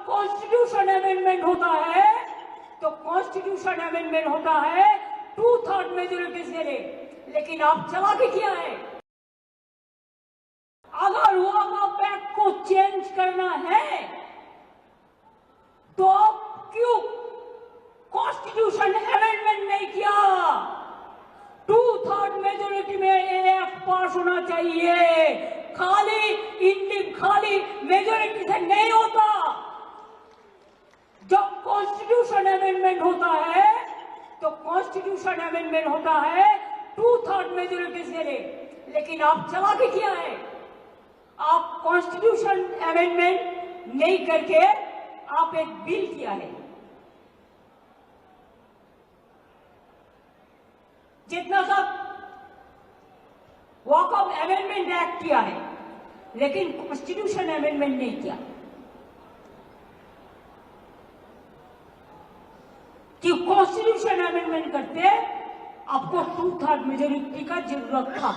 Constitution amendment होता है तो कॉन्स्टिट्यूशन अमेंडमेंट होता है 2/3 मेजोरिटी से, लेकिन आप चला के क्या है? अगर वॉकआउट एक्ट को चेंज करना है तो आप क्यों कॉन्स्टिट्यूशन अमेंडमेंट नहीं किया? 2/3 मेजोरिटी में एक्ट पास होना चाहिए, खाली मेजोरिटी से नहीं होता। जब कॉन्स्टिट्यूशन अमेंडमेंट होता है तो कॉन्स्टिट्यूशन अमेंडमेंट होता है 2/3 मेजोरिटी से, लेकिन आप चला के क्या है? आप कॉन्स्टिट्यूशन अमेंडमेंट नहीं करके आप एक बिल किया है। जितना सब वॉकआउट अमेंडमेंट एक्ट किया है, लेकिन कॉन्स्टिट्यूशन अमेंडमेंट नहीं किया। कि कॉन्स्टिट्यूशन अमेंडमेंट करते आपको 2/3 मेजोरिटी का जरूरत था।